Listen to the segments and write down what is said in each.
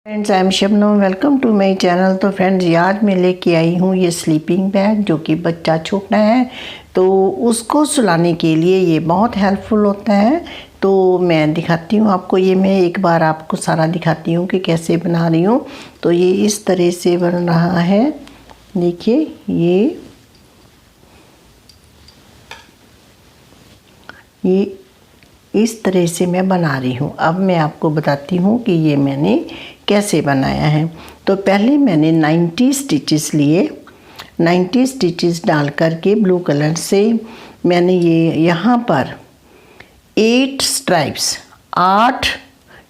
Friends, I am Shabnam. Welcome to my channel. तो friends, आज मैं लेके आई हूँ ये स्लीपिंग बैग, जो कि बच्चा छोटा है तो उसको सुलाने के लिए ये बहुत हेल्पफुल होता है। तो मैं दिखाती हूँ आपको, ये मैं एक बार आपको सारा दिखाती हूँ कि कैसे बना रही हूँ। तो ये इस तरह से बन रहा है, देखिए ये इस तरह से मैं बना रही हूँ। अब मैं आपको बताती हूँ कि ये मैंने कैसे बनाया है। तो पहले मैंने 90 स्टिचेस लिए। 90 स्टिचेस डाल करके ब्लू कलर से मैंने ये यहाँ पर 8 स्ट्राइप्स, 8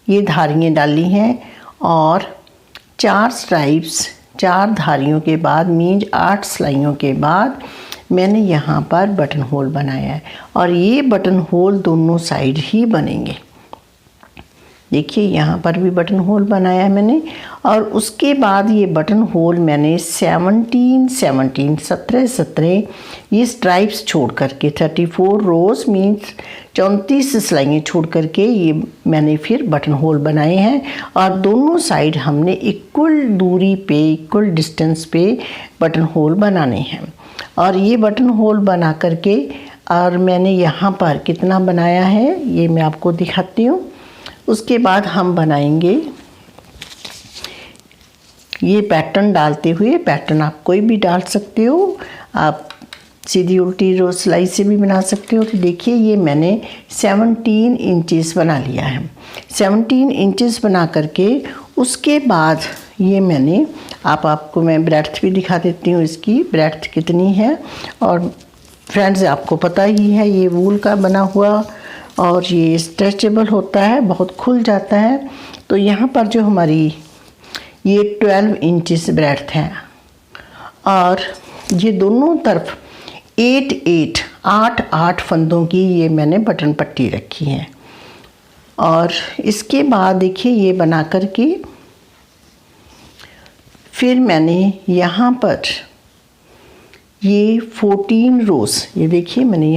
ये धारियाँ डाली हैं और 4 स्ट्राइप्स, 4 धारियों के बाद मीन्स 8 सिलाइयों के बाद मैंने यहाँ पर बटन होल बनाया है। और ये बटन होल दोनों साइड ही बनेंगे। देखिए यहाँ पर भी बटन होल बनाया है मैंने। और उसके बाद ये बटन होल मैंने 17 ये स्ट्राइप्स छोड़ करके 34 रोज मीन्स 34 सिलाइयाँ छोड़ करके ये मैंने फिर बटन होल बनाए हैं। और दोनों साइड हमने इक्वल दूरी पे, इक्वल डिस्टेंस पे बटन होल बनाने हैं। और ये बटन होल बना करके और मैंने यहाँ पर कितना बनाया है ये मैं आपको दिखाती हूँ। उसके बाद हम बनाएंगे ये पैटर्न डालते हुए। पैटर्न आप कोई भी डाल सकते हो, आप सीधी उल्टी रोज सिलाई से भी बना सकते हो। तो देखिए ये मैंने 17 इंचेस बना लिया है। 17 इंचेस बना करके उसके बाद ये मैंने आपको मैं ब्रेड्थ भी दिखा देती हूँ, इसकी ब्रेड्थ कितनी है। और फ्रेंड्स, आपको पता ही है ये वूल का बना हुआ और ये स्ट्रेचेबल होता है, बहुत खुल जाता है। तो यहाँ पर जो हमारी ये 12 इंचेस ब्रेड्थ है और ये दोनों तरफ 8 फंदों की ये मैंने बटन पट्टी रखी है। और इसके बाद देखिए ये बना करके फिर मैंने यहाँ पर ये 14 रोज, ये देखिए मैंने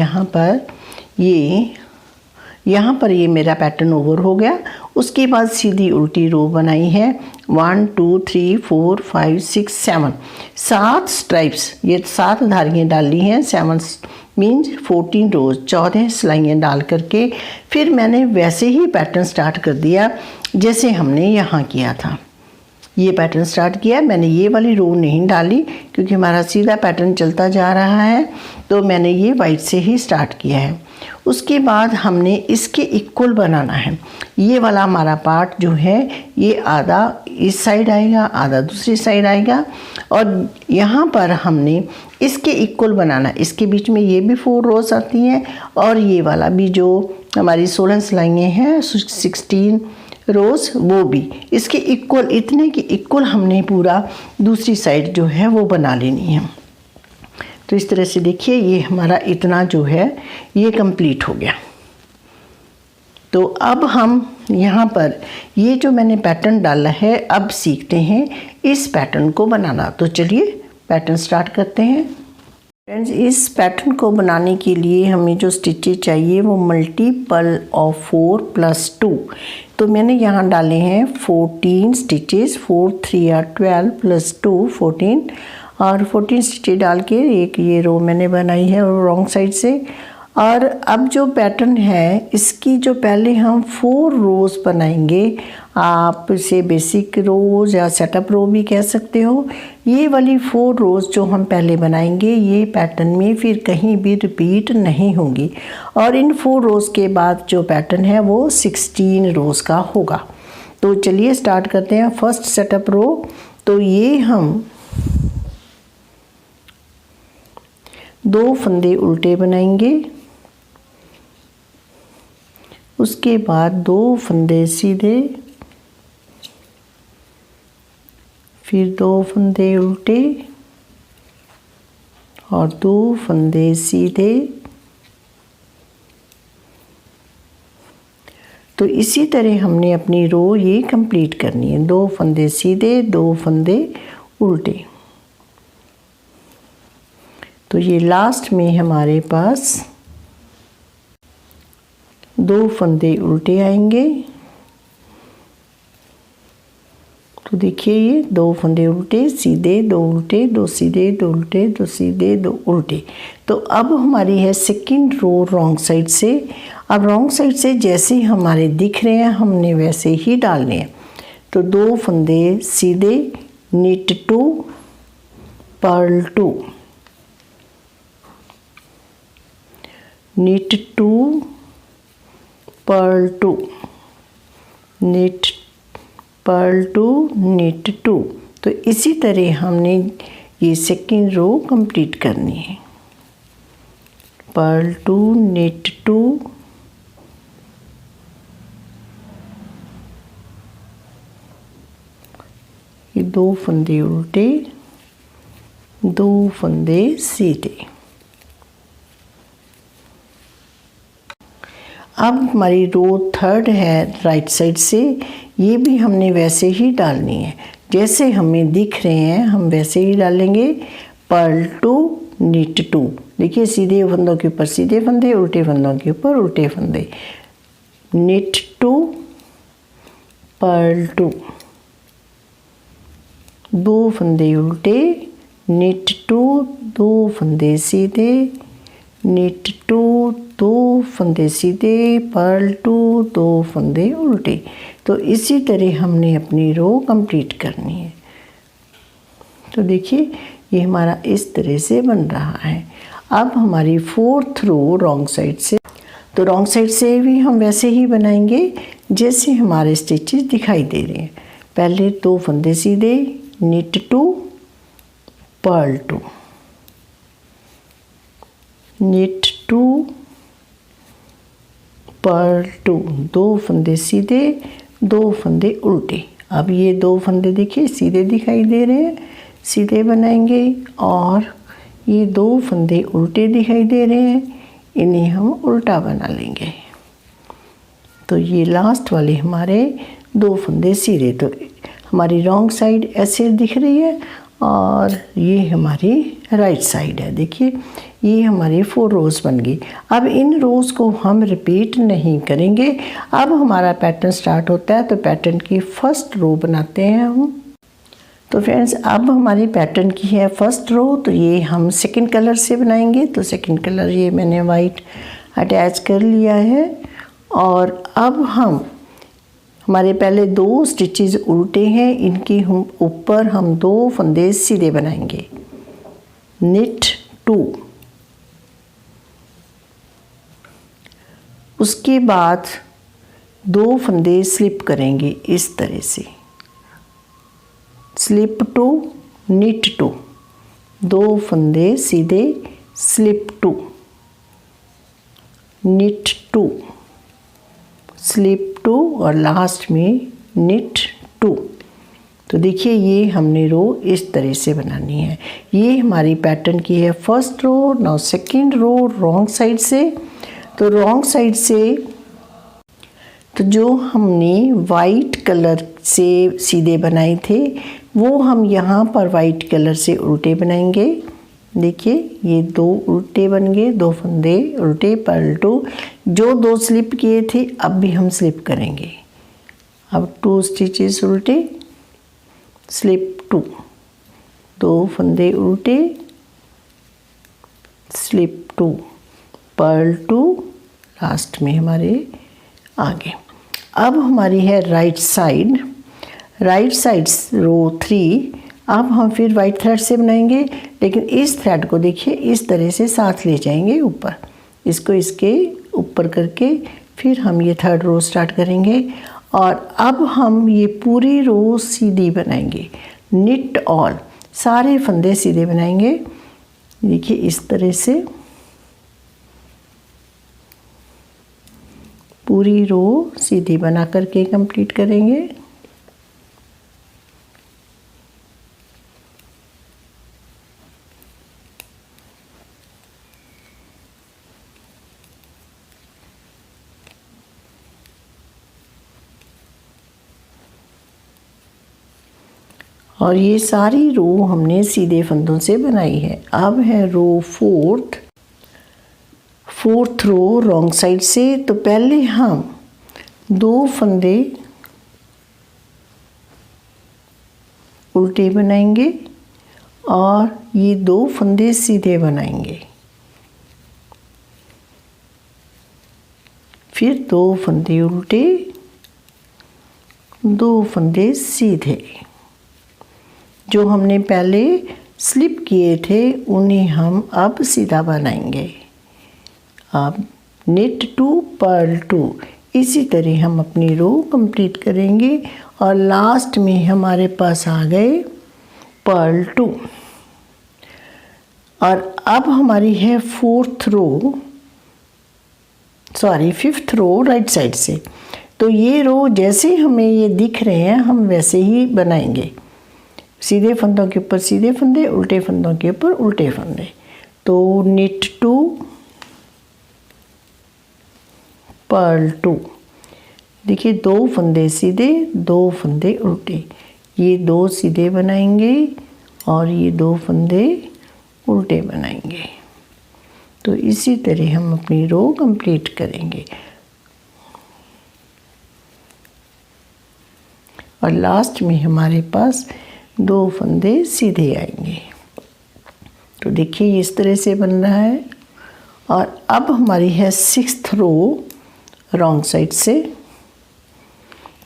यहाँ पर ये मेरा पैटर्न ओवर हो गया। उसके बाद सीधी उल्टी रो बनाई है 1 2 3 4 5 6 7 7 स्ट्राइप्स, ये 7 धारियाँ डाली हैं। 7 मीन्स 14 रोज, 14 सिलाइयाँ डाल करके फिर मैंने वैसे ही पैटर्न स्टार्ट कर दिया जैसे हमने यहाँ किया था। ये पैटर्न स्टार्ट किया, मैंने ये वाली रो नहीं डाली क्योंकि हमारा सीधा पैटर्न चलता जा रहा है। तो मैंने ये वाइट से ही स्टार्ट किया है। उसके बाद हमने इसके इक्वल बनाना है। ये वाला हमारा पार्ट जो है ये आधा इस साइड आएगा, आधा दूसरी साइड आएगा। और यहाँ पर हमने इसके इक्वल बनाना। इसके बीच में ये भी 4 रोज आती हैं और ये वाला भी जो हमारी 16 सिलाइयाँ हैं 16 रोज, वो भी इसके इक्वल, इतने की इक्वल हमने पूरा दूसरी साइड जो है वो बना लेनी है। तो इस तरह से देखिए ये हमारा इतना जो है ये कंप्लीट हो गया। तो अब हम यहाँ पर ये जो मैंने पैटर्न डाला है, अब सीखते हैं इस पैटर्न को बनाना। तो चलिए पैटर्न स्टार्ट करते हैं। फ्रेंड्स, इस पैटर्न को बनाने के लिए हमें जो स्टिचेस चाहिए वो मल्टीपल ऑफ 4 + 2। तो मैंने यहाँ डाले हैं 14 स्टिचेस, 4 3 are 12 + 2 14। और 14 स्टिचेस डाल के एक ये रो मैंने बनाई है और रॉन्ग साइड से। और अब जो पैटर्न है इसकी जो पहले हम 4 रोज बनाएंगे, आप इसे बेसिक रोज या सेटअप रो भी कह सकते हो। ये वाली 4 रोज जो हम पहले बनाएंगे ये पैटर्न में फिर कहीं भी रिपीट नहीं होंगी। और इन 4 रोज के बाद जो पैटर्न है वो 16 रोज का होगा। तो चलिए स्टार्ट करते हैं फर्स्ट सेटअप रो। तो ये हम 2 फंदे उल्टे बनाएंगे, उसके बाद 2 फंदे सीधे, फिर 2 फंदे उल्टे और 2 फंदे सीधे। तो इसी तरह हमने अपनी रो ये कंप्लीट करनी है। 2 फंदे सीधे, 2 फंदे उल्टे। तो ये लास्ट में हमारे पास 2 फंदे उल्टे आएंगे, तो देखिए ये 2 फंदे उल्टे सीधे, 2 उल्टे, 2 सीधे, 2 उल्टे, 2 सीधे, 2 उल्टे। तो अब हमारी है सेकंड रो रॉन्ग साइड से। अब रॉन्ग साइड से जैसे हमारे दिख रहे हैं हमने वैसे ही डालने हैं। तो 2 फंदे सीधे, knit 2, purl 2, knit 2, purl 2, knit, purl 2, knit 2। तो इसी तरह हमने ये सेकंड रो कंप्लीट करनी है। पर्ल 2, निट 2, ये 2 फंदे उल्टे, 2 फंदे सीधे। अब हमारी रो थर्ड है राइट साइड से, ये भी हमने वैसे ही डालनी है जैसे हमें दिख रहे हैं, हम वैसे ही डालेंगे। Purl 2, knit 2। देखिए सीधे फंदों के ऊपर सीधे फंदे, उल्टे फंदों के ऊपर उल्टे फंदे। निट 2, पर्ल 2, 2 फंदे उल्टे, निट 2, 2 फंदे सीधे, निट 2, 2 फंदे सीधे, पर्ल 2, 2 फंदे उल्टे। तो इसी तरह हमने अपनी रो कंप्लीट करनी है। तो देखिए ये हमारा इस तरह से बन रहा है। अब हमारी फोर्थ रो रॉन्ग साइड से, तो रॉन्ग साइड से भी हम वैसे ही बनाएंगे जैसे हमारे स्टिचेस दिखाई दे रहे हैं। पहले 2 फंदे सीधे, निट 2, पर्ल 2, निट 2, पर्ल 2, 2 फंदे सीधे, 2 फंदे उल्टे। अब ये 2 फंदे देखिए सीधे दिखाई दे रहे हैं, सीधे बनाएंगे। और ये 2 फंदे उल्टे दिखाई दे रहे हैं, इन्हें हम उल्टा बना लेंगे। तो ये लास्ट वाले हमारे 2 फंदे सीधे। तो हमारी रॉन्ग साइड ऐसे दिख रही है और ये हमारी राइट साइड है। देखिए ये हमारी 4 रोज़ बन गई। अब इन रोज़ को हम रिपीट नहीं करेंगे। अब हमारा पैटर्न स्टार्ट होता है, तो पैटर्न की फर्स्ट रो बनाते हैं हम। तो फ्रेंड्स अब हमारी पैटर्न की है फर्स्ट रो, तो ये हम सेकंड कलर से बनाएंगे। तो सेकंड कलर ये मैंने वाइट अटैच कर लिया है। और अब हमारे पहले 2 स्टिचेस उल्टे हैं, इनकी हम ऊपर हम 2 फंदे सीधे बनाएंगे। निट 2, उसके बाद 2 फंदे स्लिप करेंगे इस तरह से, स्लिप 2, निट 2, 2 फंदे सीधे, स्लिप 2, निट 2, स्लिप 2 और लास्ट में निट 2। तो देखिए ये हमने रो इस तरह से बनानी है। ये हमारी पैटर्न की है first row. Now second row wrong side से। तो रॉन्ग साइड से तो जो हमने वाइट कलर से सीधे बनाए थे वो हम यहाँ पर वाइट कलर से उल्टे बनाएंगे। देखिए ये 2 उल्टे बन गए, 2 फंदे उल्टे, पर्ल 2। जो 2 स्लिप किए थे अब भी हम स्लिप करेंगे। अब 2 स्टिचेस उल्टे, स्लिप 2, 2 फंदे उल्टे, स्लिप 2, पर्ल 2, लास्ट में हमारे आगे। अब हमारी है राइट साइड। राइट साइड रो 3। अब हम फिर वाइट थ्रेड से बनाएंगे, लेकिन इस थ्रेड को देखिए इस तरह से साथ ले जाएंगे ऊपर, इसको इसके ऊपर करके फिर हम ये थर्ड रो स्टार्ट करेंगे। और अब हम ये पूरी रो सीधी बनाएंगे, निट ऑल, सारे फंदे सीधे बनाएंगे। देखिए इस तरह से पूरी रो सीधी बना करके कंप्लीट करेंगे। और ये सारी रो हमने सीधे फंदों से बनाई है। अब है row fourth row wrong side से। तो पहले हम 2 फंदे उल्टे बनाएंगे और ये 2 फंदे सीधे बनाएंगे, फिर 2 फंदे उल्टे, 2 फंदे सीधे। जो हमने पहले स्लिप किए थे उन्हें हम अब सीधा बनाएंगे। अब knit 2 purl 2, इसी तरह हम अपनी रो कंप्लीट करेंगे और लास्ट में हमारे पास आ गए पर्ल 2। और अब हमारी है 5th रो राइट साइड से। तो ये रो जैसे हमें ये दिख रहे हैं हम वैसे ही बनाएंगे, सीधे फंदों के ऊपर सीधे फंदे, उल्टे फंदों के ऊपर उल्टे फंदे। तो knit 2 purl 2, देखिए 2 फंदे सीधे, 2 फंदे उल्टे, ये 2 सीधे बनाएंगे और ये 2 फंदे उल्टे बनाएंगे। तो इसी तरह हम अपनी रो कंप्लीट करेंगे और लास्ट में हमारे पास 2 फंदे सीधे आएंगे। तो देखिए इस तरह से बन रहा है। और अब हमारी है 6th रो रॉन्ग साइड से।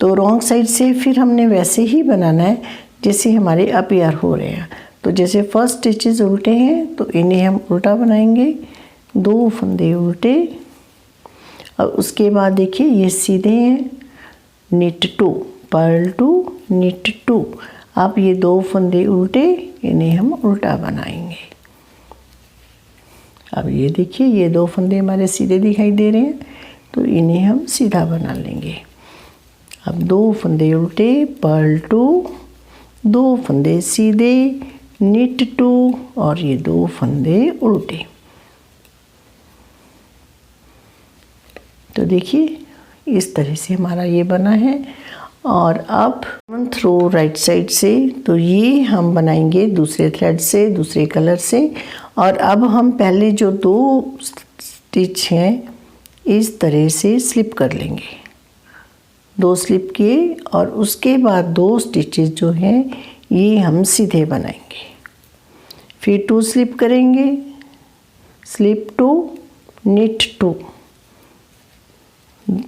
तो रॉन्ग साइड से फिर हमने वैसे ही बनाना है जैसे हमारे अपियर हो रहे हैं। तो जैसे फर्स्ट स्टिचेस उल्टे हैं तो इन्हें हम उल्टा बनाएंगे, 2 फंदे उल्टे और उसके बाद देखिए ये सीधे हैं, knit 2 purl 2 knit 2। अब ये 2 फंदे उल्टे, इन्हें हम उल्टा बनाएंगे। अब ये देखिए ये 2 फंदे हमारे सीधे दिखाई दे रहे हैं तो इन्हें हम सीधा बना लेंगे। अब 2 फंदे उल्टे, पर्ल 2, 2 फंदे सीधे, knit 2 और ये 2 फंदे उल्टे। तो देखिए इस तरह से हमारा ये बना है। और अब 7th रो राइट साइड से, तो ये हम बनाएंगे दूसरे थ्रेड से, दूसरे कलर से। और अब हम पहले जो 2 स्टिच हैं इस तरह से स्लिप कर लेंगे, 2 स्लिप किए और उसके बाद 2 स्टिचेस जो हैं ये हम सीधे बनाएंगे। फिर 2 स्लिप करेंगे, स्लिप 2 knit 2,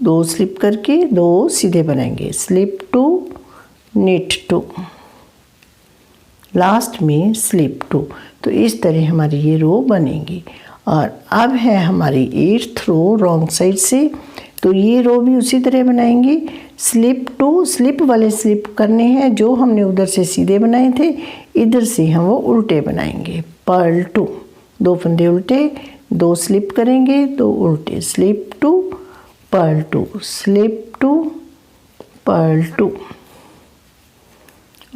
2 स्लिप करके 2 सीधे बनाएंगे, स्लिप 2 knit 2, लास्ट में स्लिप 2। तो इस तरह हमारी ये रो बनेगी। और अब है हमारी 8th रो रॉन्ग साइड से। तो ये रो भी उसी तरह बनाएंगे, स्लिप 2, स्लिप वाले स्लिप करने हैं जो हमने उधर से सीधे बनाए थे, इधर से हम वो उल्टे बनाएंगे, पर्ल 2, 2 फंदे उल्टे, 2 स्लिप करेंगे, 2 उल्टे, स्लिप 2 पर्ल 2, स्लिप 2 पर्ल 2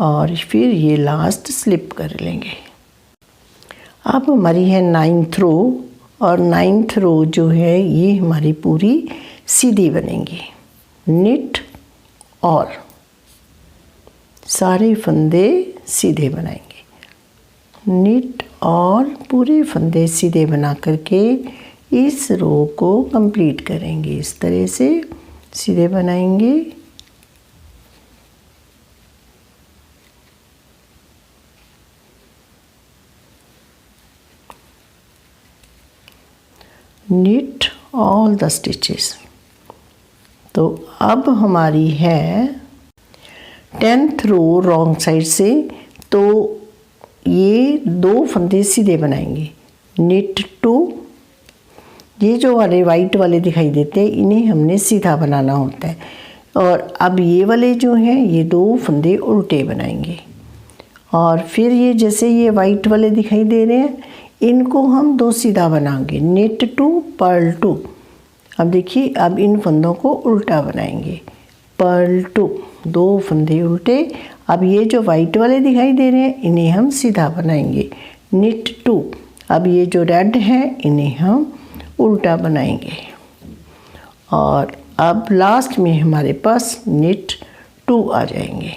और फिर ये लास्ट स्लिप कर लेंगे। अब हमारी है 9th रो और 9th रो जो है ये हमारी पूरी सीधी बनेगी, knit और सारे फंदे सीधे बनाएंगे, knit और पूरे फंदे सीधे बना करके इस रो को कंप्लीट करेंगे। इस तरह से सीधे बनाएंगे, knit all the stitches। तो अब हमारी है 10th रो रॉन्ग साइड से। तो ये 2 फंदे सीधे बनाएंगे, knit 2, ये जो वाले वाइट वाले दिखाई देते हैं इन्हें हमने सीधा बनाना होता है। और अब ये वाले जो हैं ये 2 फंदे उल्टे बनाएंगे और फिर ये जैसे ये वाइट वाले दिखाई दे रहे हैं इनको हम 2 सीधा बनाएंगे, knit 2 पर्ल 2। अब देखिए अब इन फंदों को उल्टा बनाएंगे, पर्ल 2, 2 फंदे उल्टे। अब ये जो वाइट वाले दिखाई दे रहे हैं इन्हें हम सीधा बनाएंगे, knit 2। अब ये जो रेड है इन्हें हम उल्टा बनाएंगे और अब लास्ट में हमारे पास knit 2 आ जाएंगे।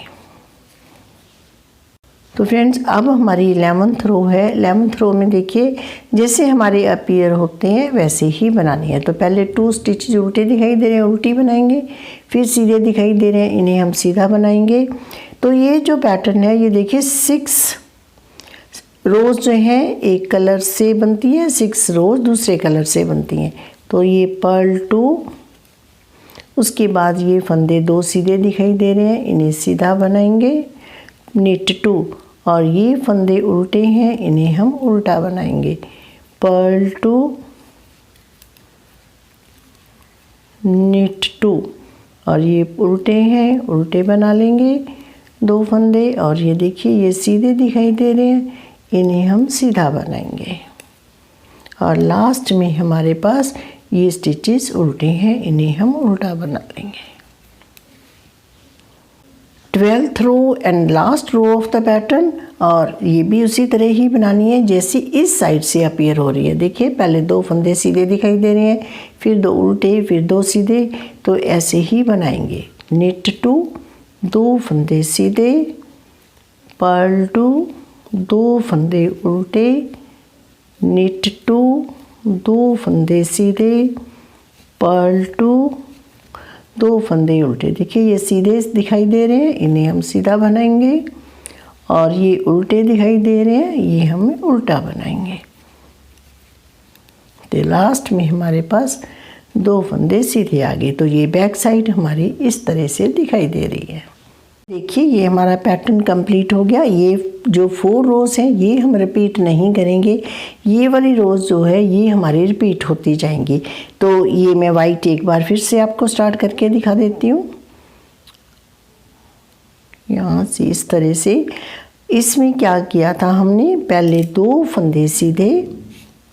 तो फ्रेंड्स अब हमारी 11th रो है। 11th रो में देखिए जैसे हमारे अपीयर होते हैं वैसे ही बनानी है। तो पहले 2 स्टिच उल्टे दिखाई दे रहे हैं, उल्टी बनाएंगे, फिर सीधे दिखाई दे रहे हैं, इन्हें हम सीधा बनाएंगे। तो ये जो पैटर्न है ये देखिए 6 रोज़ जो हैं एक कलर से बनती हैं, 6 रोज़ दूसरे कलर से बनती हैं। तो ये पर्ल 2, उसके बाद ये फंदे 2 सीधे दिखाई दे रहे हैं, इन्हें सीधा बनाएंगे, निट 2, और ये फंदे उल्टे हैं, इन्हें हम उल्टा बनाएंगे, पर्ल 2, निट 2, और ये उल्टे हैं, उल्टे बना लेंगे 2 फंदे, और ये देखिए ये सीधे दिखाई दे रहे हैं, इन्हें हम सीधा बनाएंगे। और लास्ट में हमारे पास ये स्टिचेस उल्टे हैं, इन्हें हम उल्टा बना लेंगे। 12th row and last row of the pattern, और ये भी उसी तरह ही बनानी है जैसी इस साइड से अपीयर हो रही है। देखिए पहले 2 फंदे सीधे दिखाई दे रहे हैं, फिर 2 उल्टे, फिर 2 सीधे, तो ऐसे ही बनाएंगे। निट 2, 2 फंदे सीधे, पर्ल 2, 2 फंदे उल्टे, निट 2, 2 फंदे सीधे, पर्ल 2, 2 फंदे उल्टे। देखिए ये सीधे दिखाई दे रहे हैं, इन्हें हम सीधा बनाएंगे, और ये उल्टे दिखाई दे रहे हैं, ये हम उल्टा बनाएंगे। तो लास्ट में हमारे पास 2 फंदे सीधे आगे। तो ये बैक साइड हमारी इस तरह से दिखाई दे रही है। देखिए ये हमारा पैटर्न कंप्लीट हो गया। ये जो 4 रोज़ हैं ये हम रिपीट नहीं करेंगे, ये वाली रोज़ जो है ये हमारी रिपीट होती जाएंगी। तो ये मैं वाइट एक बार फिर से आपको स्टार्ट करके दिखा देती हूँ। यहाँ से इस तरह से, इसमें क्या किया था हमने, पहले 2 फंदे सीधे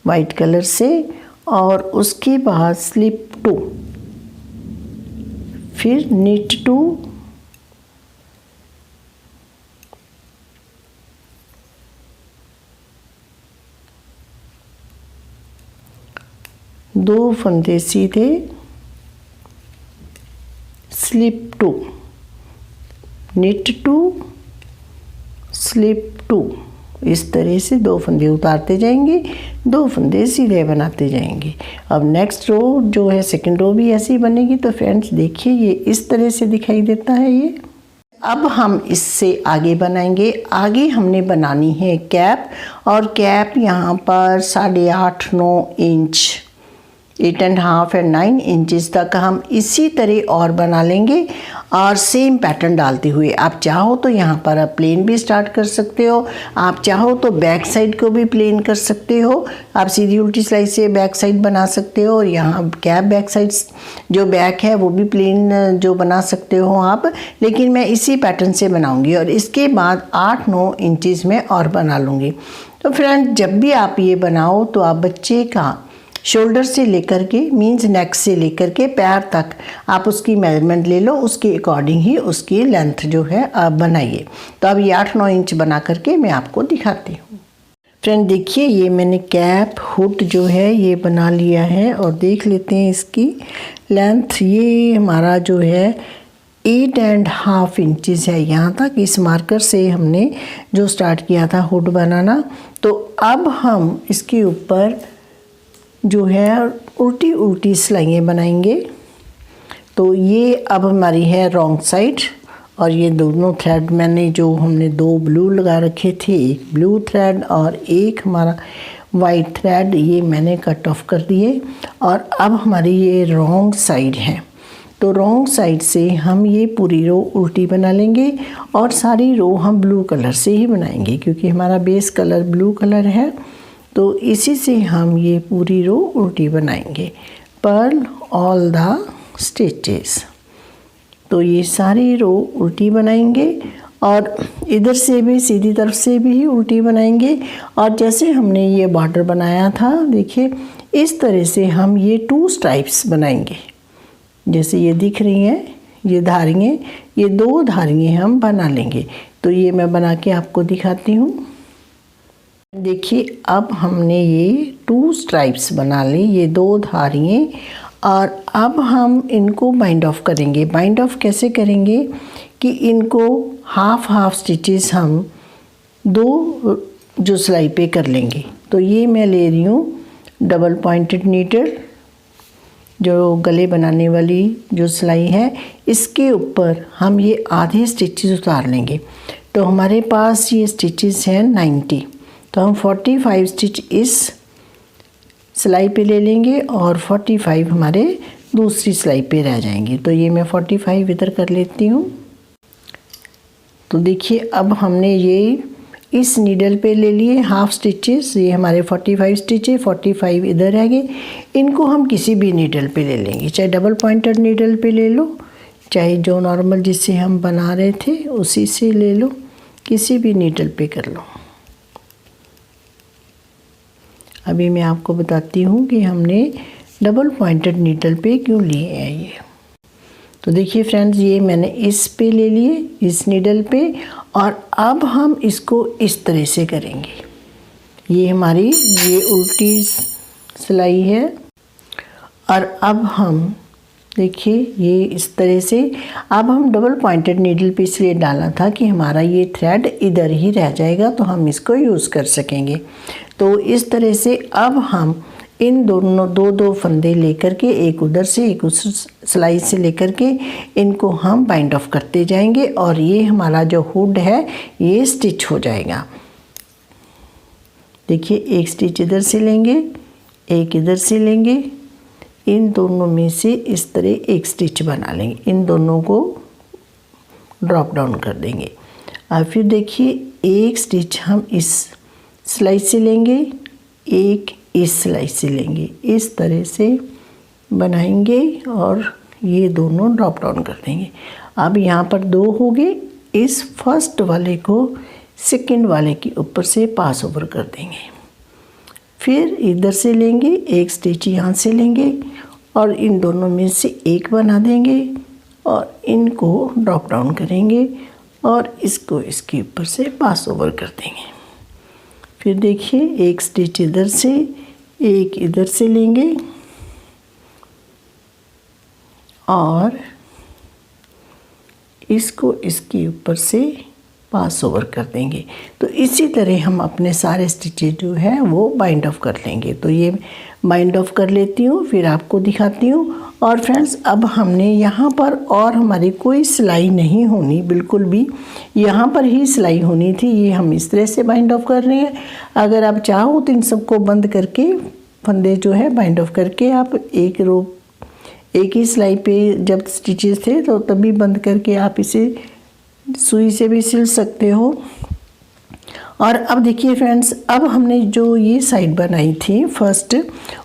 वाइट कलर से, और उसके बाद स्लिप 2, फिर निट 2, दो फंदे सीधे, स्लिप 2, निट 2, स्लिप 2, इस तरह से 2 फंदे उतारते जाएंगे, 2 फंदे सीधे बनाते जाएंगे। अब नेक्स्ट रो जो है सेकंड रो भी ऐसी बनेगी। तो फ्रेंड्स देखिए ये इस तरह से दिखाई देता है ये। अब हम इससे आगे बनाएंगे। आगे हमने बनानी है कैप, और कैप यहाँ पर 8.5-9 इंच, 8.5 एंड 9 इंचज़ तक हम इसी तरह और बना लेंगे, और सेम पैटर्न डालते हुए। आप चाहो तो यहाँ पर आप प्लेन भी स्टार्ट कर सकते हो, आप चाहो तो बैक साइड को भी प्लेन कर सकते हो, आप सीधी उल्टी सिलाई से बैक साइड बना सकते हो, और यहाँ कैप बैक साइड जो बैक है वो भी प्लेन जो बना सकते हो आप। लेकिन मैं इसी पैटर्न से बनाऊँगी, और इसके बाद 8-9 इंचज़ में और बना लूँगी। तो फ्रेंड जब भी आप ये बनाओ तो आप बच्चे का शोल्डर से लेकर के, मीन्स नेक से लेकर के पैर तक आप उसकी मेजरमेंट ले लो, उसके अकॉर्डिंग ही उसकी लेंथ जो है आप बनाइए। तो अब ये 8-9 इंच बना करके मैं आपको दिखाती हूँ। फ्रेंड देखिए ये मैंने कैप हुड जो है ये बना लिया है, और देख लेते हैं इसकी लेंथ। ये हमारा जो है 8.5 इंचज़ है यहाँ तक। इस मार्कर से हमने जो स्टार्ट किया था हुड बनाना। तो अब हम इसके ऊपर जो है उल्टी उल्टी सिलाइयाँ बनाएंगे। तो ये अब हमारी है रॉन्ग साइड, और ये दोनों थ्रेड मैंने जो हमने 2 ब्लू लगा रखे थे, एक ब्लू थ्रेड और एक हमारा वाइट थ्रेड, ये मैंने कट ऑफ कर दिए। और अब हमारी ये रॉन्ग साइड है। तो रॉन्ग साइड से हम ये पूरी रो उल्टी बना लेंगे, और सारी रो हम ब्लू कलर से ही बनाएंगे क्योंकि हमारा बेस कलर ब्लू कलर है। तो इसी से हम ये पूरी रो उल्टी बनाएंगे। Purl all the stitches. तो ये सारी रो उल्टी बनाएंगे, और इधर से भी सीधी तरफ से भी उल्टी बनाएंगे। और जैसे हमने ये बॉर्डर बनाया था देखिए इस तरह से हम ये 2 स्ट्राइप्स बनाएंगे। जैसे ये दिख रही हैं ये धारियाँ, ये 2 धारियाँ हम बना लेंगे। तो ये मैं बना के आपको दिखाती हूँ। देखिए अब हमने ये 2 स्ट्राइप्स बना ली, ये 2 धारियाँ, और अब हम इनको बाइंड ऑफ करेंगे। बाइंड ऑफ कैसे करेंगे कि इनको हाफ हाफ स्टिचेस हम दो जो सिलाई पे कर लेंगे। तो ये मैं ले रही हूँ डबल पॉइंटेड नीडल, जो गले बनाने वाली जो सिलाई है, इसके ऊपर हम ये आधे स्टिचेस उतार लेंगे। तो हमारे पास ये स्टिचेस हैं 90, तो हम 45 स्टिच इस सिलाई पे ले लेंगे और 45 हमारे दूसरी सिलाई पे रह जाएंगे। तो ये मैं 45 इधर कर लेती हूँ। तो देखिए अब हमने ये इस नीडल पे ले लिए हाफ स्टिचेस, ये हमारे 45 स्टिच है, 45 इधर रह गए। इनको हम किसी भी नीडल पे ले लेंगे, चाहे डबल पॉइंटेड नीडल पे ले लो, चाहे जो नॉर्मल जिससे हम बना रहे थे उसी से ले लो, किसी भी नीडल पे कर लो। अभी मैं आपको बताती हूँ कि हमने डबल पॉइंटेड नीडल पे क्यों लिए हैं ये। तो देखिए फ्रेंड्स, ये मैंने इस पे ले लिए, इस नीडल पे, और अब हम इसको इस तरह से करेंगे। ये हमारी ये उल्टी सिलाई है, और अब हम देखिए ये इस तरह से, अब हम डबल पॉइंटेड नीडल पे इसलिए डाला था कि हमारा ये थ्रेड इधर ही रह जाएगा, तो हम इसको यूज़ कर सकेंगे। तो इस तरह से अब हम इन दोनों दो फंदे लेकर के, एक उधर से एक उस सिलाई से लेकर के, इनको हम बाइंड ऑफ करते जाएंगे और ये हमारा जो हुड है ये स्टिच हो जाएगा। देखिए एक स्टिच इधर से लेंगे, एक इधर से लेंगे, इन दोनों में से इस तरह एक स्टिच बना लेंगे, इन दोनों को ड्रॉप डाउन कर देंगे। और फिर देखिए एक स्टिच हम इस सिलाई से लेंगे, एक इस सिलाई से लेंगे, इस तरह से बनाएंगे और ये दोनों ड्रॉप डाउन कर देंगे। अब यहाँ पर दो हो गए, इस फर्स्ट वाले को सेकंड वाले के ऊपर से पास ओवर कर देंगे। फिर इधर से लेंगे, एक स्टिच यहाँ से लेंगे और इन दोनों में से एक बना देंगे और इनको ड्रॉप डाउन करेंगे और इसको इसके ऊपर से पास ओवर कर देंगे। फिर देखिए एक स्टिच इधर से, एक इधर से लेंगे और इसको इसके ऊपर से पास ओवर कर देंगे। तो इसी तरह हम अपने सारे स्टिचेज जो है वो बाइंड ऑफ कर लेंगे। तो ये बाइंड ऑफ कर लेती हूँ, फिर आपको दिखाती हूँ। और फ्रेंड्स, अब हमने यहाँ पर और हमारी कोई सिलाई नहीं होनी, बिल्कुल भी यहाँ पर ही सिलाई होनी थी। ये हम इस तरह से बाइंड ऑफ कर रहे हैं। अगर आप चाहो तो इन सबको बंद करके फंदे जो है बाइंड ऑफ करके आप एक ही सिलाई पे जब स्टिचेस थे तो तभी बंद करके आप इसे सुई से भी सिल सकते हो। और अब देखिए फ्रेंड्स, अब हमने जो ये साइड बनाई थी फर्स्ट,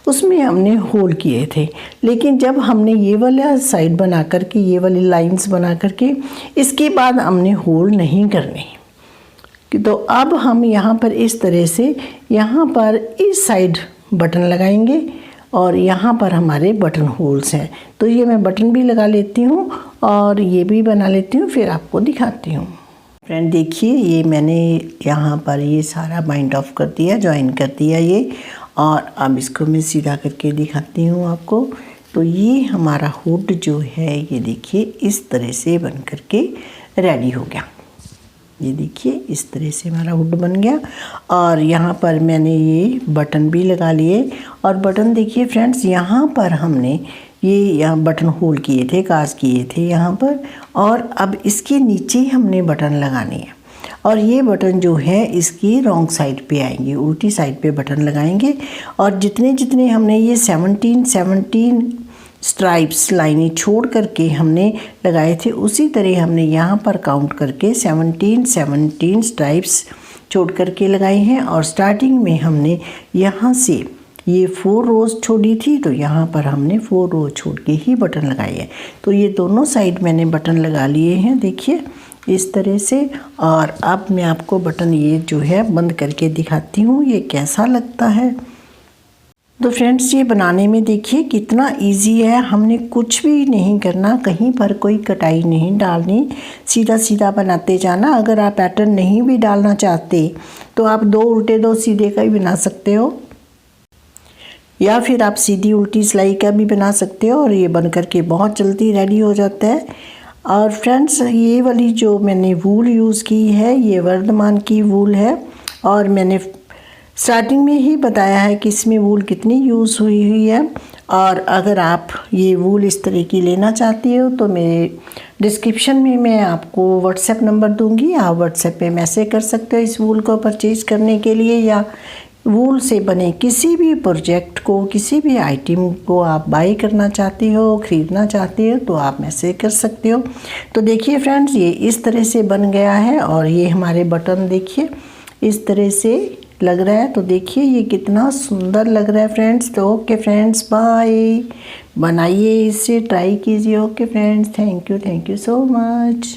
उसमें हमने होल किए थे, लेकिन जब हमने ये वाला साइड बना करके, ये वाली लाइंस बना करके, इसके बाद हमने होल नहीं करने। तो अब हम यहाँ पर इस तरह से, यहाँ पर इस साइड बटन लगाएंगे और यहाँ पर हमारे बटन होल्स हैं। तो ये मैं बटन भी लगा लेती हूँ और ये भी बना लेती हूँ, फिर आपको दिखाती हूँ। फ्रेंड देखिए, ये मैंने यहाँ पर ये सारा बाइंड ऑफ कर दिया, ज्वाइन कर दिया ये, और अब इसको मैं सीधा करके दिखाती हूँ आपको। तो ये हमारा हुड जो है, ये देखिए इस तरह से बन करके रेडी हो गया। ये देखिए इस तरह से हमारा हुड बन गया। और यहाँ पर मैंने ये बटन भी लगा लिए, और बटन देखिए फ्रेंड्स, यहाँ पर हमने ये यहाँ बटन होल किए थे, काज किए थे यहाँ पर, और अब इसके नीचे हमने बटन लगाने हैं। और ये बटन जो है इसकी रॉन्ग साइड पे आएंगे, उल्टी साइड पे बटन लगाएंगे। और जितने जितने हमने ये 17 स्ट्राइप्स लाइनें छोड़ करके हमने लगाए थे, उसी तरह हमने यहाँ पर काउंट करके 17 स्ट्राइप्स छोड़ करके लगाए हैं। और स्टार्टिंग में हमने यहाँ से ये 4 रोज़ छोड़ी थी, तो यहाँ पर हमने 4 रोज़ छोड़ के ही बटन लगाए हैं। तो ये दोनों साइड मैंने बटन लगा लिए हैं, देखिए इस तरह से। और अब मैं आपको बटन ये जो है बंद करके दिखाती हूँ ये कैसा लगता है। तो फ्रेंड्स, ये बनाने में देखिए कितना इजी है, हमने कुछ भी नहीं करना, कहीं पर कोई कटाई नहीं डालनी, सीधा सीधा बनाते जाना। अगर आप पैटर्न नहीं भी डालना चाहते तो आप 2 उल्टे 2 सीधे का भी बना सकते हो, या फिर आप सीधी उल्टी सिलाई का भी बना सकते हो, और ये बन करके बहुत जल्दी रेडी हो जाता है। और फ्रेंड्स ये वाली जो मैंने वूल यूज़ की है ये वर्धमान की वूल है, और मैंने स्टार्टिंग में ही बताया है कि इसमें वूल कितनी यूज़ हुई है। और अगर आप ये वूल इस तरह की लेना चाहती हो तो मेरे डिस्क्रिप्शन में मैं आपको व्हाट्सएप नंबर दूंगी, आप व्हाट्सएप पे मैसेज कर सकते हो इस वूल को परचेज़ करने के लिए, या वूल से बने किसी भी प्रोजेक्ट को, किसी भी आइटम को आप बाई करना चाहती हो, ख़रीदना चाहती हो तो आप मैसेज कर सकते हो। तो देखिए फ्रेंड्स ये इस तरह से बन गया है, और ये हमारे बटन देखिए इस तरह से लग रहा है। तो देखिए ये कितना सुंदर लग रहा है फ्रेंड्स। तो ओके फ्रेंड्स बाय, बनाइए इसे, ट्राई कीजिए। Okay friends, thank you so much.